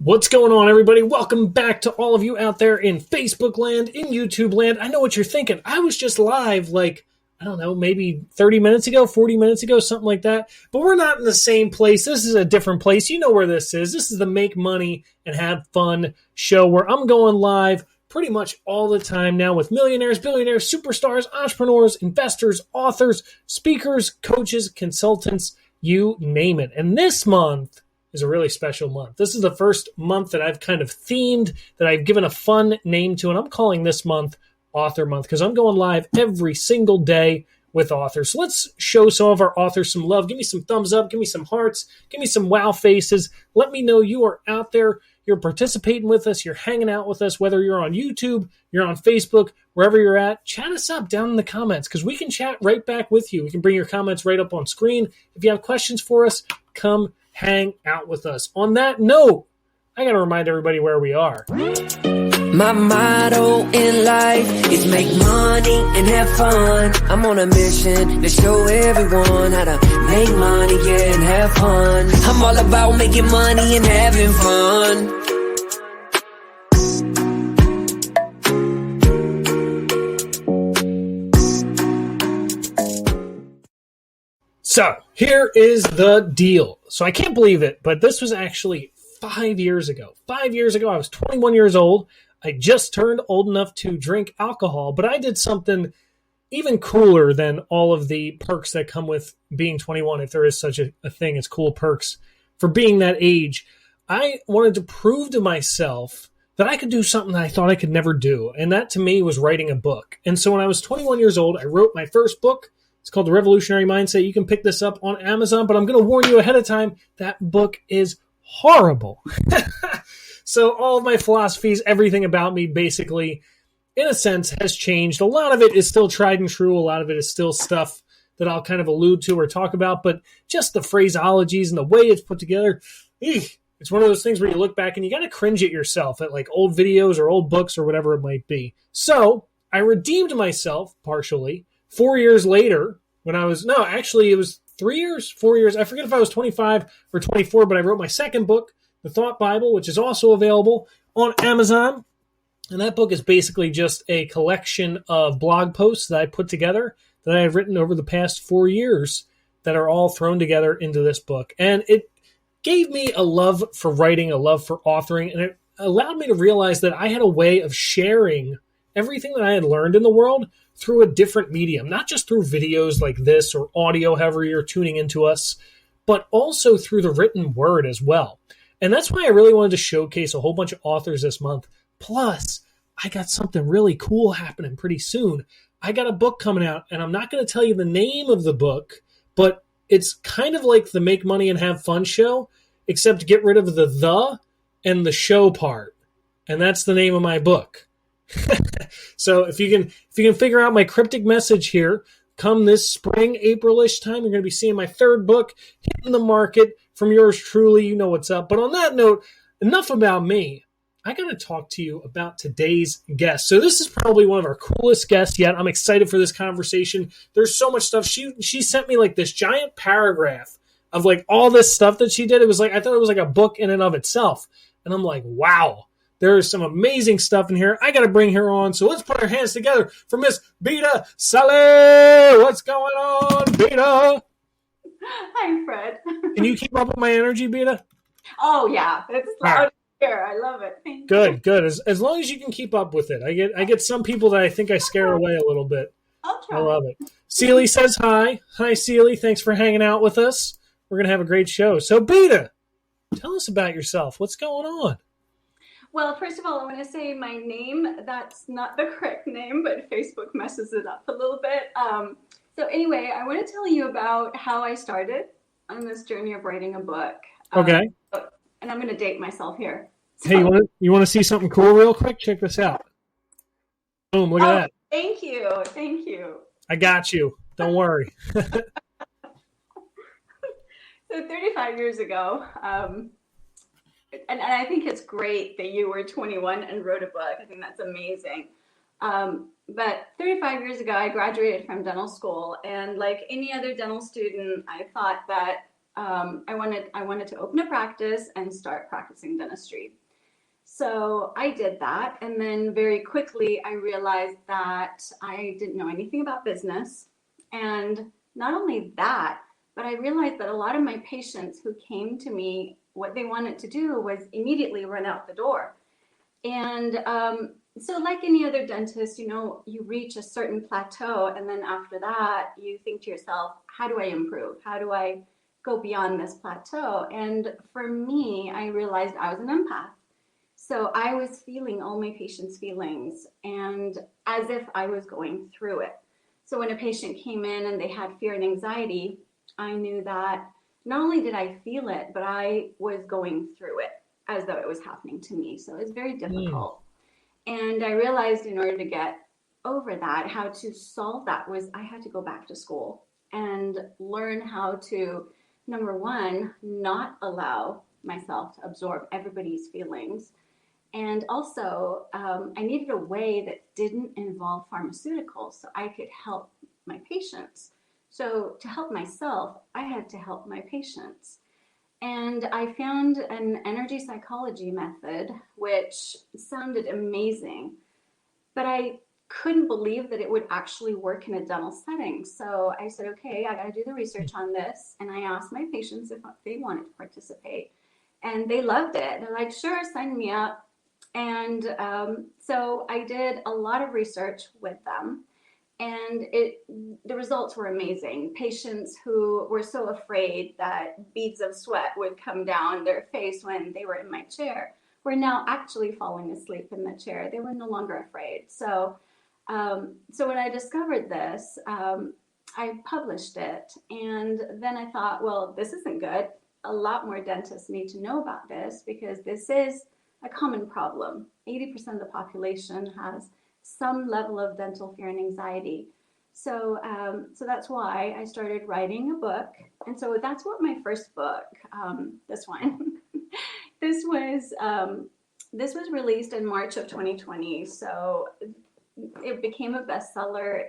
What's going on, everybody? Welcome back to all of you out there in Facebook land, in YouTube land. I know what you're thinking. I was just live I don't know, maybe 30 minutes ago, 40 minutes ago, something like that. But we're not in the same place. This is a different place. You know where this is. This is the Make Money and Have Fun show where I'm going live pretty much all the time now with millionaires, billionaires, superstars, entrepreneurs, investors, authors, speakers, coaches, consultants, you name it. And this month is a really special month. This is the first month that I've kind of themed, that I've given a fun name to, and I'm calling this month Author Month because I'm going live every single day with authors. So let's show some of our authors some love. Give me some thumbs up. Give me some hearts. Give me some wow faces. Let me know you are out there. You're participating with us. You're hanging out with us, whether you're on YouTube, you're on Facebook, wherever you're at. Chat us up down in the comments because we can chat right back with you. We can bring your comments right up on screen. If you have questions for us, come hang out with us. On that note, I got to remind everybody where we are. My motto in life is make money and have fun. I'm on a mission to show everyone how to make money, yeah, and have fun. I'm all about making money and having fun. So here is the deal. So I can't believe it, but this was actually 5 years ago. 5 years ago, I was 21 years old. I just turned old enough to drink alcohol, but I did something even cooler than all of the perks that come with being 21, if there is such a thing as cool perks for being that age. I wanted to prove to myself that I could do something that I thought I could never do, and that to me was writing a book. And so when I was 21 years old, I wrote my first book. It's called The Revolutionary Mindset. You can pick this up on Amazon, but I'm going to warn you ahead of time, that book is horrible. So all of my philosophies, everything about me basically, in a sense, has changed. A lot of it is still tried and true. A lot of it is still stuff that I'll kind of allude to or talk about, but just the phraseologies and the way it's put together, it's one of those things where you look back and you got to cringe at yourself at like old videos or old books or whatever it might be. So I redeemed myself partially 4 years later when I was, no, actually it was 3 years, 4 years. I forget if I was 25 or 24, but I wrote my second book, The Thought Bible, which is also available on Amazon. And that book is basically just a collection of blog posts that I put together that I have written over the past 4 years that are all thrown together into this book. And it gave me a love for writing, a love for authoring, and it allowed me to realize that I had a way of sharing everything that I had learned in the world through a different medium, not just through videos like this or audio, however you're tuning into us, but also through the written word as well. And that's why I really wanted to showcase a whole bunch of authors this month. Plus, I got something really cool happening pretty soon. I got a book coming out, and I'm not going to tell you the name of the book, but it's kind of like the Make Money and Have Fun show, except get rid of the and the show part. And that's the name of my book. So if you can figure out my cryptic message here, come this spring, April-ish time, you're going to be seeing my third book hitting the market from yours truly. You know what's up. But on that note, enough about me. I got to talk to you about today's guest. So this is probably one of our coolest guests yet. I'm excited for this conversation. There's so much stuff. She sent me like this giant paragraph of like all this stuff that she did. It was like, I thought it was like a book in and of itself. And I'm like, wow. There's some amazing stuff in here. I got to bring her on. So let's put our hands together for Miss Bita Saleh. What's going on, Bita? Hi, Fred. Can you keep up with my energy, Bita? Oh, yeah. It's loud here. I love it. Thank you. Good. As long as you can keep up with it. I get some people that I think I scare away a little bit. I'll try. I love it. Celie says hi. Hi, Celie. Thanks for hanging out with us. We're going to have a great show. So, Bita, tell us about yourself. What's going on? Well, first of all, I want to say my name, that's not the correct name, but Facebook messes it up a little bit. So anyway, I want to tell you about how I started on this journey of writing a book. Okay. And I'm going to date myself here. So, Hey, you want to see something cool real quick? Check this out. Boom, look at that. Thank you. I got you. Don't worry. So 35 years ago, and I think it's great that you were 21 and wrote a book. I think that's amazing. But 35 years ago, I graduated from dental school. And like any other dental student, I thought that I wanted to open a practice and start practicing dentistry. So I did that. And then very quickly, I realized that I didn't know anything about business. And not only that, but I realized that a lot of my patients who came to me, what they wanted to do was immediately run out the door. And so, like any other dentist, you reach a certain plateau. And then after that, you think to yourself, how do I improve? How do I go beyond this plateau? And for me, I realized I was an empath. So I was feeling all my patients' feelings and as if I was going through it. So when a patient came in and they had fear and anxiety, I knew that not only did I feel it, but I was going through it as though it was happening to me. So it was very difficult. And I realized in order to get over that, how to solve that was I had to go back to school and learn how to, number one, not allow myself to absorb everybody's feelings. And also, I needed a way that didn't involve pharmaceuticals so I could help my patients. So to help myself, I had to help my patients. And I found an energy psychology method, which sounded amazing, but I couldn't believe that it would actually work in a dental setting. So I said, okay, I got to do the research on this. And I asked my patients if they wanted to participate. And they loved it. They're like, sure, sign me up. And so I did a lot of research with them, and the results were amazing. Patients who were so afraid that beads of sweat would come down their face when they were in my chair were now actually falling asleep in the chair. They were no longer afraid. So when I discovered this, I published it, and then I thought, well, this isn't good. A lot more dentists need to know about this because this is a common problem. 80% of the population has some level of dental fear and anxiety. So that's why I started writing a book. And so that's what my first book, this one, this was released in March of 2020. So it became a bestseller.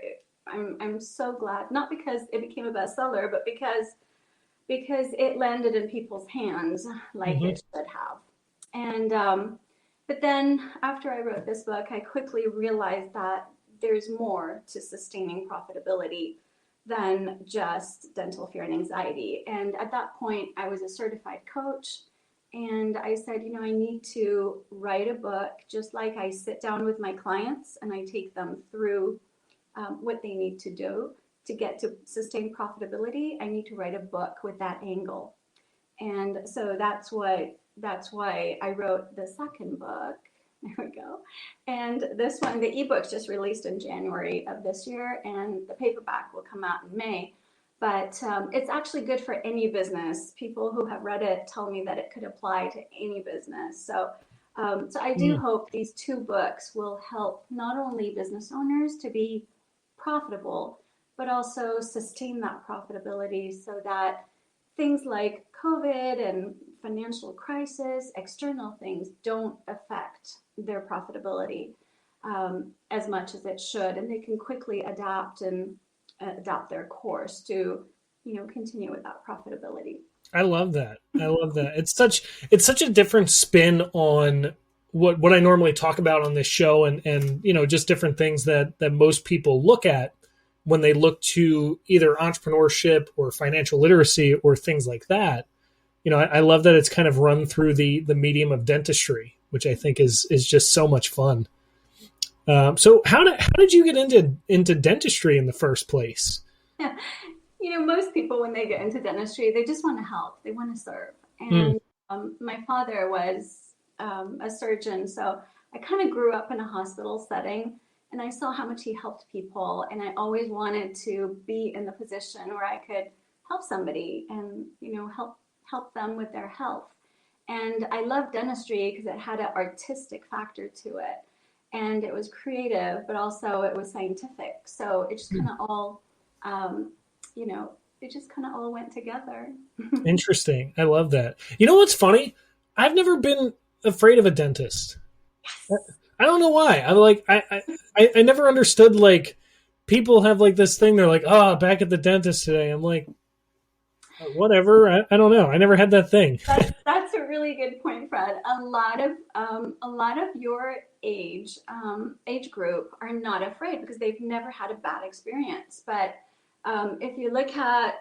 I'm so glad, not because it became a bestseller, but because it landed in people's hands like it should have. And but then after I wrote this book, I quickly realized that there's more to sustaining profitability than just dental fear and anxiety. And at that point, I was a certified coach. And I said, I need to write a book just like I sit down with my clients and I take them through what they need to do to get to sustain profitability. I need to write a book with that angle. And so that's why I wrote the second book. There we go. And this one, the ebook's just released in January of this year, and the paperback will come out in May. But it's actually good for any business. People who have read it tell me that it could apply to any business. So I do hope these two books will help not only business owners to be profitable, but also sustain that profitability so that things like COVID and financial crisis, external things don't affect their profitability as much as it should, and they can quickly adapt their course to, continue with that profitability. I love that. It's such a different spin on what I normally talk about on this show, and just different things that most people look at when they look to either entrepreneurship or financial literacy or things like that. I love that it's kind of run through the medium of dentistry, which I think is just so much fun. So how did you get into dentistry in the first place? Most people, when they get into dentistry, they just want to help. They want to serve. And my father was a surgeon, so I kind of grew up in a hospital setting, and I saw how much he helped people, and I always wanted to be in the position where I could help somebody and help them with their health. And I loved dentistry because it had an artistic factor to it, and it was creative, but also it was scientific. So it just kind of all, it just kind of all went together. Interesting. I love that. You know what's funny? I've never been afraid of a dentist. Yes. I don't know why. I'm like, I never understood, like, people have like this thing. They're like, back at the dentist today. I'm like, Whatever. I don't know. I never had that thing. That's a really good point, Fred. A lot of your age group are not afraid because they've never had a bad experience. But if you look at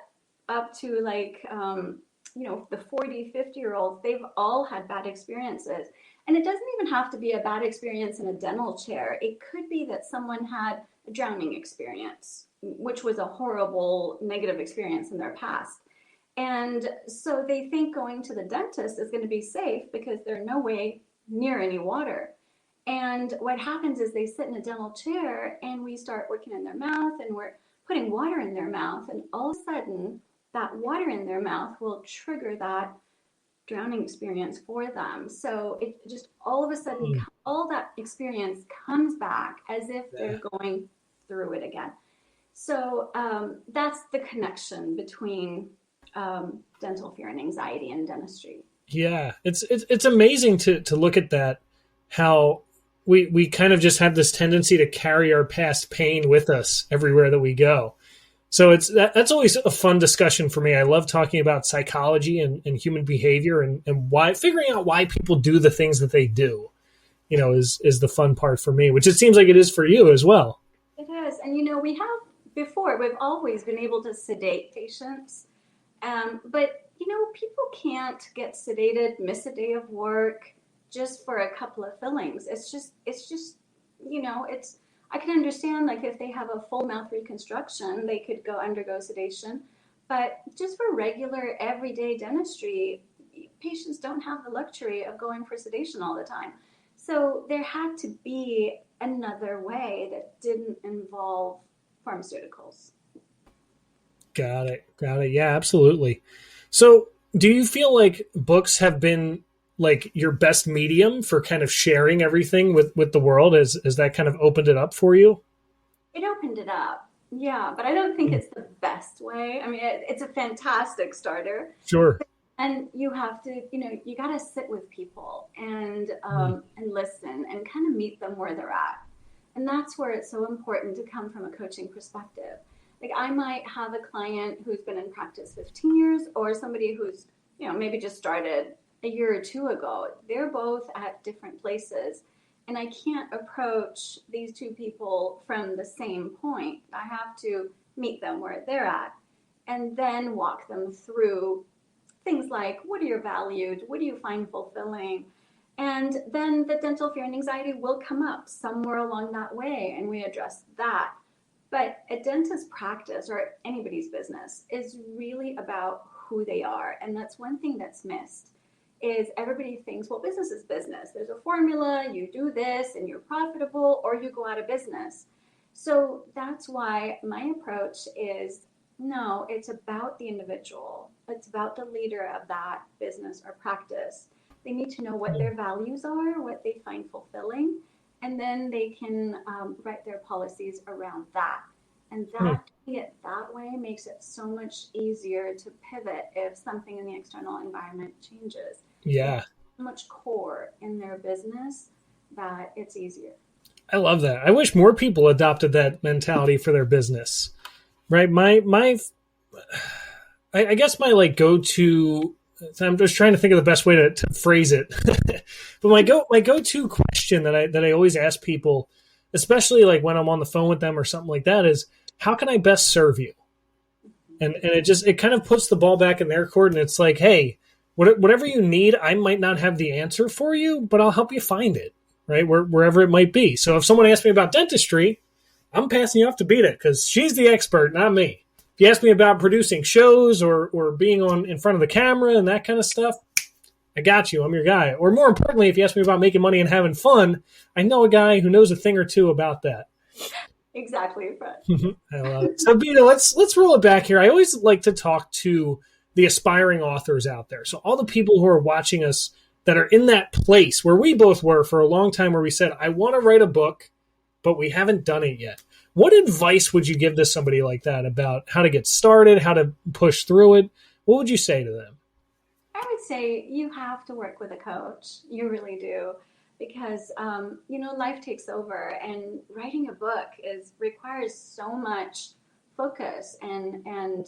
up to like the 40, 50-year olds, they've all had bad experiences. And it doesn't even have to be a bad experience in a dental chair. It could be that someone had a drowning experience, which was a horrible negative experience in their past. And so they think going to the dentist is going to be safe because they're no way near any water. And what happens is they sit in a dental chair and we start working in their mouth and we're putting water in their mouth. And all of a sudden, that water in their mouth will trigger that drowning experience for them. So it just all of a sudden, all that experience comes back as if they're going through it again. So that's the connection between dental fear and anxiety and dentistry. Yeah, it's amazing to look at that, how we kind of just have this tendency to carry our past pain with us everywhere that we go. So that's always a fun discussion for me. I love talking about psychology and human behavior and why figuring out why people do the things that they do, is the fun part for me, which it seems like it is for you as well. It is. And we've always been able to sedate patients. But people can't get sedated, miss a day of work just for a couple of fillings. It's just, I can understand like if they have a full mouth reconstruction, they could undergo sedation. But just for regular everyday dentistry, patients don't have the luxury of going for sedation all the time. So there had to be another way that didn't involve pharmaceuticals. Got it. Yeah, absolutely. So do you feel like books have been like your best medium for kind of sharing everything with the world? As that kind of opened it up for you? It opened it up. Yeah, but I don't think it's the best way. I mean, it's a fantastic starter. Sure. And you have to, you got to sit with people and listen and kind of meet them where they're at. And that's where it's so important to come from a coaching perspective. Like I might have a client who's been in practice 15 years or somebody who's, maybe just started a year or two ago. They're both at different places. And I can't approach these two people from the same point. I have to meet them where they're at and then walk them through things like, what are your values? What do you find fulfilling? And then the dental fear and anxiety will come up somewhere along that way, and we address that. But a dentist practice or anybody's business is really about who they are. And that's one thing that's missed is everybody thinks, well, business is business. There's a formula, you do this and you're profitable or you go out of business. So that's why my approach is no, it's about the individual. It's about the leader of that business or practice. They need to know what their values are, what they find fulfilling, and then they can write their policies around that. And that it that way makes it so much easier to pivot if something in the external environment changes. Yeah. It's so much core in their business that it's easier. I love that. I wish more people adopted that mentality for their business. Right. I guess my like go-to, I'm just trying to think of the best way to phrase it. But my go-to question that I always ask people, especially like when I'm on the phone with them or something like that, is how can I best serve you? And it kind of puts the ball back in their court, and it's like, hey, whatever you need, I might not have the answer for you, but I'll help you find it, right? Wherever it might be. So if someone asks me about dentistry, I'm passing you off to Bita because she's the expert, not me. If you ask me about producing shows or being in front of the camera and that kind of stuff, I got you. I'm your guy. Or more importantly, if you ask me about making money and having fun, I know a guy who knows a thing or two about that. Exactly, Fred. I love it. So, Bita, let's roll it back here. I always like to talk to the aspiring authors out there. So all the people who are watching us that are in that place where we both were for a long time, where we said, I want to write a book, but we haven't done it yet. What advice would you give to somebody like that about how to get started, how to push through it? What would you say to them? I would say you have to work with a coach. You really do. Because, life takes over, and writing a book requires so much focus and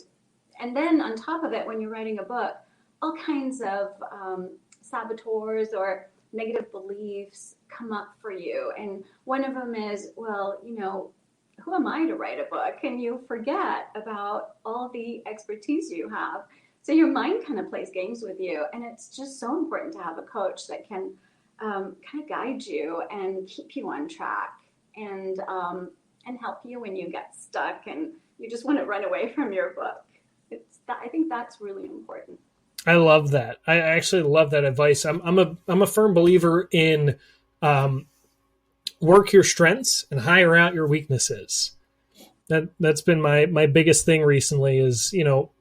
And then on top of it, when you're writing a book, all kinds of saboteurs or negative beliefs come up for you. And one of them is, well, who am I to write a book? And you forget about all the expertise you have. So your mind kind of plays games with you. And it's just so important to have a coach that can kind of guide you and keep you on track and help you when you get stuck and you just want to run away from your book. I think that's really important. I love that. I actually love that advice. I'm a firm believer in work your strengths and hire out your weaknesses. That's been my biggest thing recently is,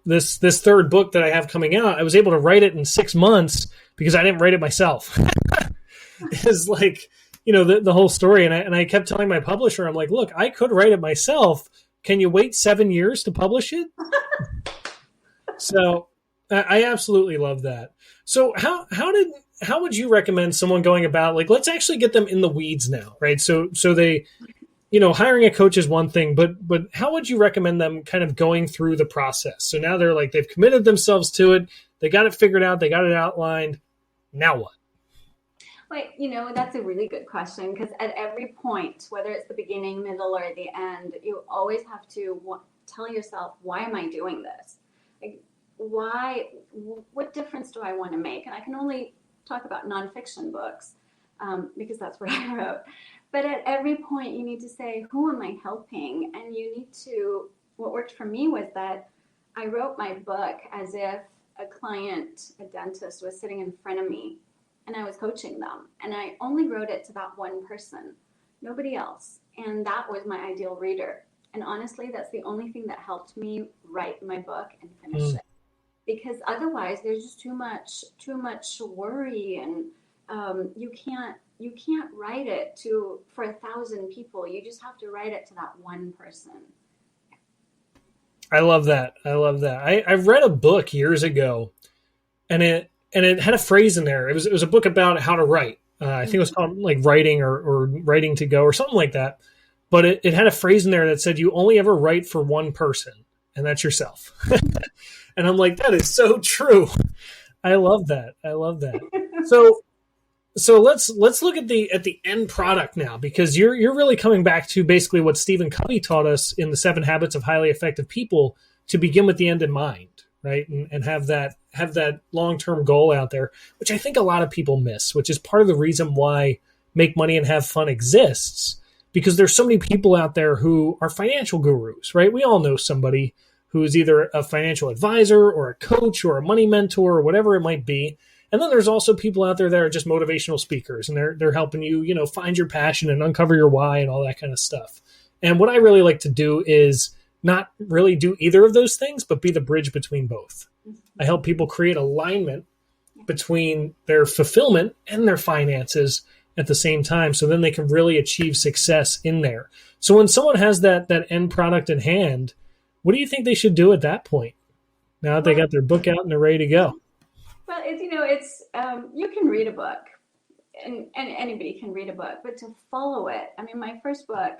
this third book that I have coming out, I was able to write it in 6 months because I didn't write it myself. It's like, the whole story. And I kept telling my publisher, I'm like, look, I could write it myself. Can you wait 7 years to publish it? So I absolutely love that. So how would you recommend someone going about, like, let's actually get them in the weeds now, right? So they, hiring a coach is one thing, but how would you recommend them kind of going through the process? So now they're like, they've committed themselves to it. They got it figured out. They got it outlined. Now what? Well, that's a really good question, because at every point, whether it's the beginning, middle, or the end, you always have to tell yourself, why am I doing this? Like, what difference do I want to make? And I can only talk about nonfiction books because that's what I wrote. But at every point, you need to say, who am I helping? And you need to, what worked for me was that I wrote my book as if a client, a dentist, was sitting in front of me and I was coaching them. And I only wrote it to that one person, nobody else. And that was my ideal reader. And honestly, that's the only thing that helped me write my book and finish it. Because otherwise there's just too much worry, and you can't write it for 1,000 people. You just have to write it to that one person. I love that. I read a book years ago, and it had a phrase in there. It was a book about how to write. I think it was called like Writing or Writing to Go or something like that. But it had a phrase in there that said you only ever write for one person, and that's yourself. And I'm like, that is so true. I love that. So let's look at the end product now, because you're really coming back to basically what Stephen Covey taught us in the 7 Habits of Highly Effective People, to begin with the end in mind, right? And have that long-term goal out there, which I think a lot of people miss, which is part of the reason why Make Money and Have Fun exists, because there's so many people out there who are financial gurus, right? We all know somebody who is either a financial advisor or a coach or a money mentor or whatever it might be. And then there's also people out there that are just motivational speakers, and they're helping you, find your passion and uncover your why and all that kind of stuff. And what I really like to do is not really do either of those things, but be the bridge between both. I help people create alignment between their fulfillment and their finances at the same time, so then they can really achieve success in there. So when someone has that end product in hand, what do you think they should do at that point? Now that they got their book out and they're ready to go. Well, it's you can read a book, and anybody can read a book, but to follow it. I mean, my first book,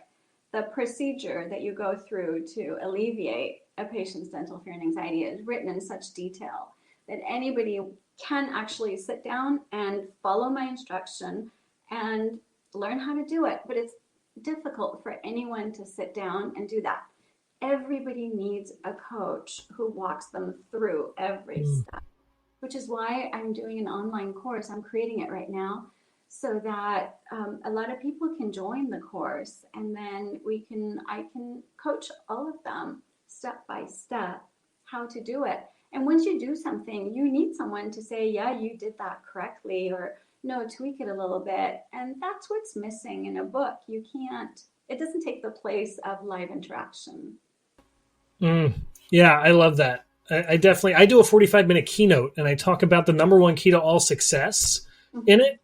the procedure that you go through to alleviate a patient's dental fear and anxiety, is written in such detail that anybody can actually sit down and follow my instruction and learn how to do it. But it's difficult for anyone to sit down and do that. Everybody needs a coach who walks them through every step, which is why I'm doing an online course. I'm creating it right now so that a lot of people can join the course, and then I can coach all of them step by step how to do it. And once you do something, you need someone to say, yeah, you did that correctly, or no, tweak it a little bit. And that's what's missing in a book. It doesn't take the place of live interaction. Yeah, I love that. I do a 45-minute keynote, and I talk about the number one key to all success in it,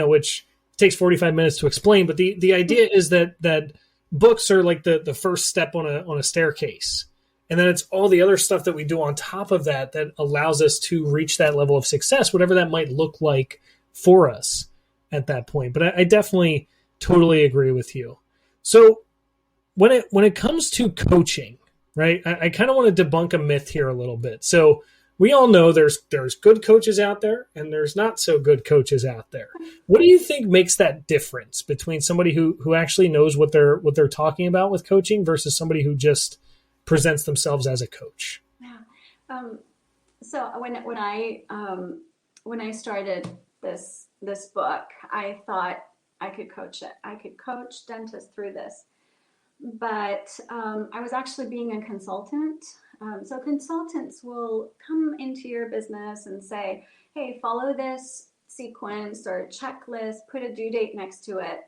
which takes 45 minutes to explain. But the idea is that books are like the first step on a staircase. And then it's all the other stuff that we do on top of that allows us to reach that level of success, whatever that might look like for us at that point. But I definitely totally agree with you. So when it comes to coaching, right? I kind of want to debunk a myth here a little bit. So we all know there's good coaches out there and there's not so good coaches out there. What do you think makes that difference between somebody who actually knows what they're talking about with coaching versus somebody who just presents themselves as a coach? Yeah. So when I started this book, I thought I could coach it. I could coach dentists through this. But I was actually being a consultant. So consultants will come into your business and say, hey, follow this sequence or checklist, put a due date next to it,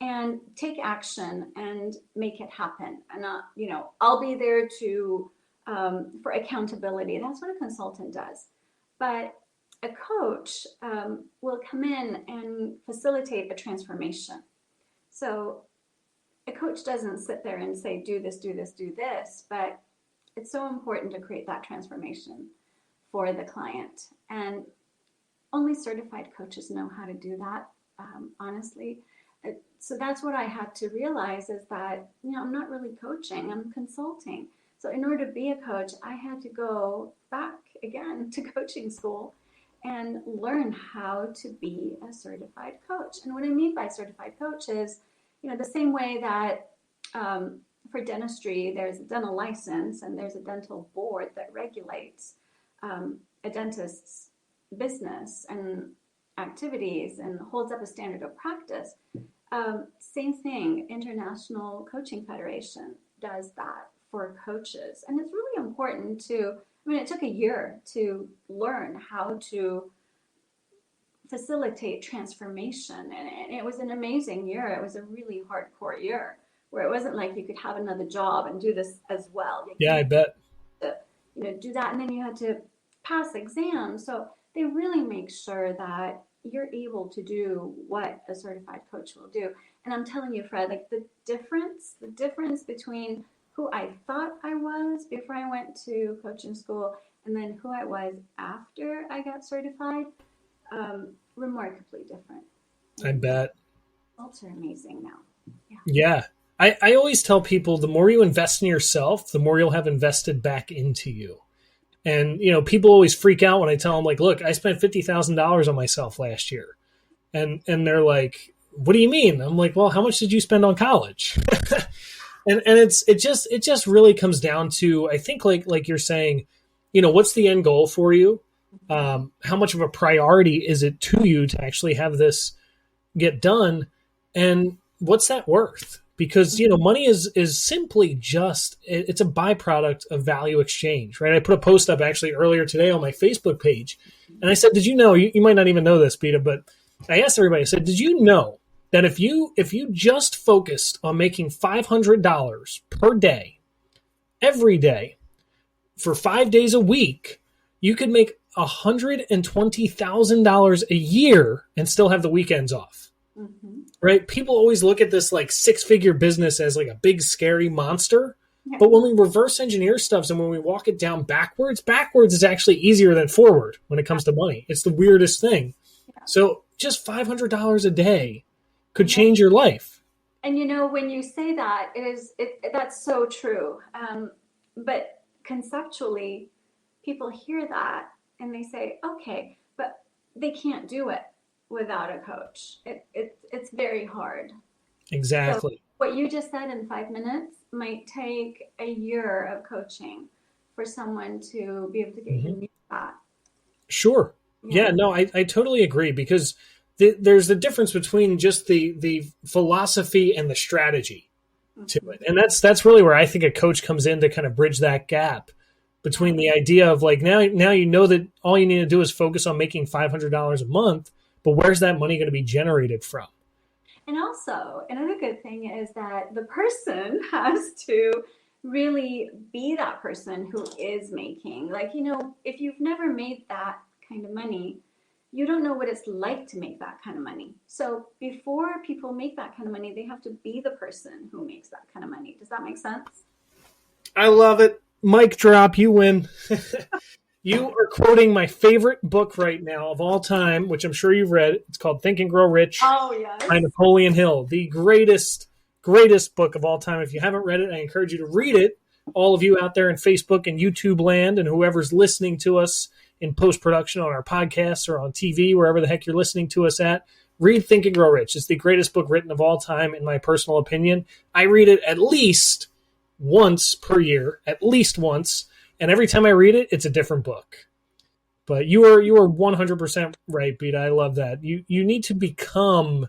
and take action and make it happen. And I'll be there to for accountability. That's what a consultant does. But a coach will come in and facilitate a transformation. So a coach doesn't sit there and say, do this, do this, do this, but it's so important to create that transformation for the client. And only certified coaches know how to do that, honestly. So that's what I had to realize is that, I'm not really coaching, I'm consulting. So in order to be a coach, I had to go back again to coaching school and learn how to be a certified coach. And what I mean by certified coach is, the same way that for dentistry, there's a dental license and there's a dental board that regulates a dentist's business and activities and holds up a standard of practice. Same thing, International Coaching Federation does that for coaches. And it's really important it took a year to learn how to facilitate transformation, and it was an amazing year. It was a really hardcore year where it wasn't like you could have another job and do this as well. Yeah, I bet. Do that, and then you had to pass exams. So they really make sure that you're able to do what a certified coach will do. And I'm telling you, Fred, like the difference between who I thought I was before I went to coaching school and then who I was after I got certified, remarkably different. I bet. Results are amazing now. Yeah. I always tell people the more you invest in yourself, the more you'll have invested back into you. And, people always freak out when I tell them, like, look, I spent $50,000 on myself last year. And they're like, what do you mean? I'm like, well, how much did you spend on college? and it just really comes down to, I think, like you're saying, what's the end goal for you? How much of a priority is it to you to actually have this get done? And what's that worth? Because, money is simply just, it's a byproduct of value exchange, right? I put a post up actually earlier today on my Facebook page. And I said, did you know, you might not even know this, Bita, but I asked everybody, I said, did you know that if you just focused on making $500 per day, every day, for 5 days a week, you could make $120,000 a year and still have the weekends off. Mm-hmm. Right? People always look at this like 6-figure business as like a big scary monster. Yeah. But when we reverse engineer stuff and when we walk it down backwards is actually easier than forward when it comes to money. It's the weirdest thing. Yeah. So just $500 a day could change your life. And when you say that, that's so true. But conceptually, people hear that and they say, okay, but they can't do it without a coach. It's very hard. Exactly. So what you just said in 5 minutes might take a year of coaching for someone to be able to get you that. Sure. Yeah, no, I totally agree because there's the difference between just the philosophy and the strategy to it. And that's really where I think a coach comes in to kind of bridge that gap between the idea of like, now you know that all you need to do is focus on making $500 a month, but where's that money going to be generated from? And also, another good thing is that the person has to really be that person who is making, if you've never made that kind of money, you don't know what it's like to make that kind of money. So before people make that kind of money, they have to be the person who makes that kind of money. Does that make sense? I love it. Mic drop, you win. You are quoting my favorite book right now of all time, which I'm sure you've read. It's called Think and Grow Rich by Napoleon Hill. The greatest book of all time. If you haven't read it, I encourage you to read it all of you out there in Facebook and YouTube land and whoever's listening to us in post-production on our podcasts or on TV, wherever the heck you're listening to us at, read Think and Grow Rich. It's the greatest book written of all time, in my personal opinion. I read it at least once per year, at least once. And every time I read it, it's a different book. But you are 100% right, Bita. I love that. You need to become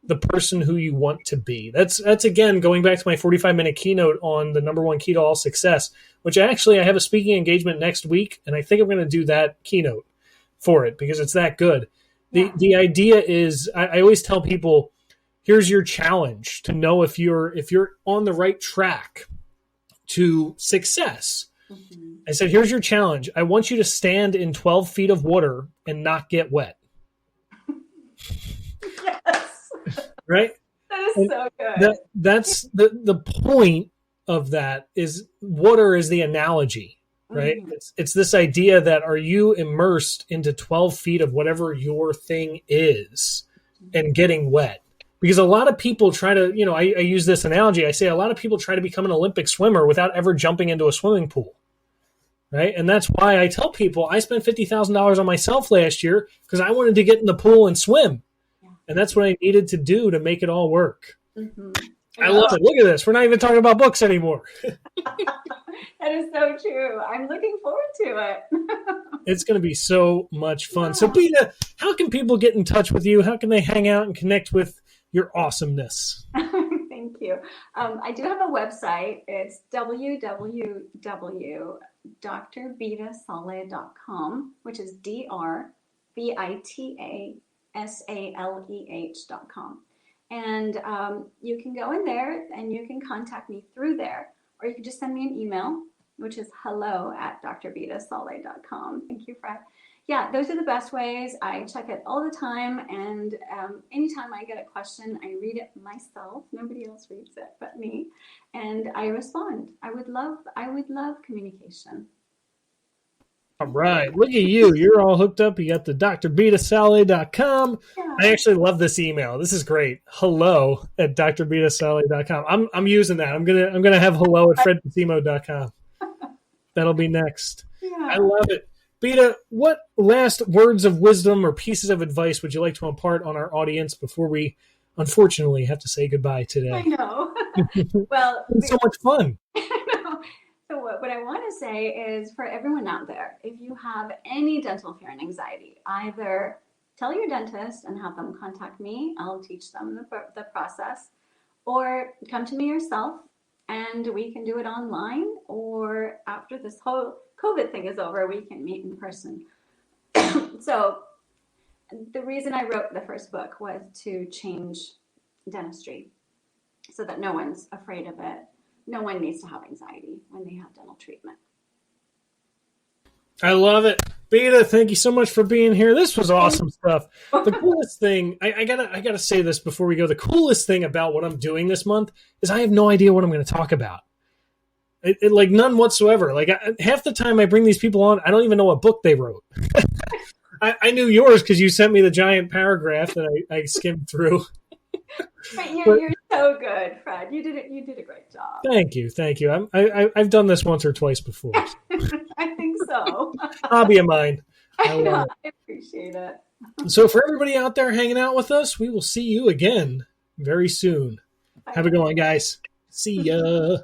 the person who you want to be. That's again going back to my 45-minute keynote on the number one key to all success, which I have a speaking engagement next week, and I think I'm going to do that keynote for it because it's that good. The idea is I always tell people, here's your challenge to know if you're on the right track to success. Mm-hmm. I said, here's your challenge. I want you to stand in 12 feet of water and not get wet. Yes. Right? That is so good. That's the point of that is water is the analogy, right? Mm-hmm. It's this idea that are you immersed into 12 feet of whatever your thing is and getting wet? Because a lot of people try to, I use this analogy. I say a lot of people try to become an Olympic swimmer without ever jumping into a swimming pool, right? And that's why I tell people I spent $50,000 on myself last year because I wanted to get in the pool and swim. Yeah. And that's what I needed to do to make it all work. Mm-hmm. I love it. Look at this. We're not even talking about books anymore. That is so true. I'm looking forward to it. It's going to be so much fun. Yeah. So, Bita, how can people get in touch with you? How can they hang out and connect with your awesomeness? Thank you. I do have a website. It's www.drbitasaleh.com, which is DRBITASALEH.com. And you can go in there and you can contact me through there, or you can just send me an email, which is hello@drbitasaleh.com. Thank you, Fred. Yeah, those are the best ways. I check it all the time, and anytime I get a question, I read it myself. Nobody else reads it but me, and I respond. I would love communication. All right, look at you. You're all hooked up. You got the drbitasaleh.com. Yeah. I actually love this email. This is great. hello@drbitasaleh.com. I'm using that. I'm gonna have hello@fredpatimo.com. That'll be next. Yeah. I love it. Bita, what last words of wisdom or pieces of advice would you like to impart on our audience before we, unfortunately, have to say goodbye today? I know. Well, it's so much fun. I know. So what I want to say is for everyone out there, if you have any dental fear and anxiety, either tell your dentist and have them contact me. I'll teach them the process, or come to me yourself and we can do it online, or after this whole COVID thing is over, we can meet in person. So the reason I wrote the first book was to change dentistry so that no one's afraid of it. No one needs to have anxiety when they have dental treatment. I love it. Bita, thank you so much for being here. This was awesome stuff. The coolest thing, I gotta say this before we go, the coolest thing about what I'm doing this month is I have no idea what I'm going to talk about. It like none whatsoever. Like half the time I bring these people on, I don't even know what book they wrote. I knew yours because you sent me the giant paragraph that I skimmed through. But you're so good, Fred. You did a great job. Thank you. I've done this once or twice before. I think so. Hobby of mine. I appreciate it. So for everybody out there hanging out with us, we will see you again very soon. Bye. Have a good one, guys. See ya.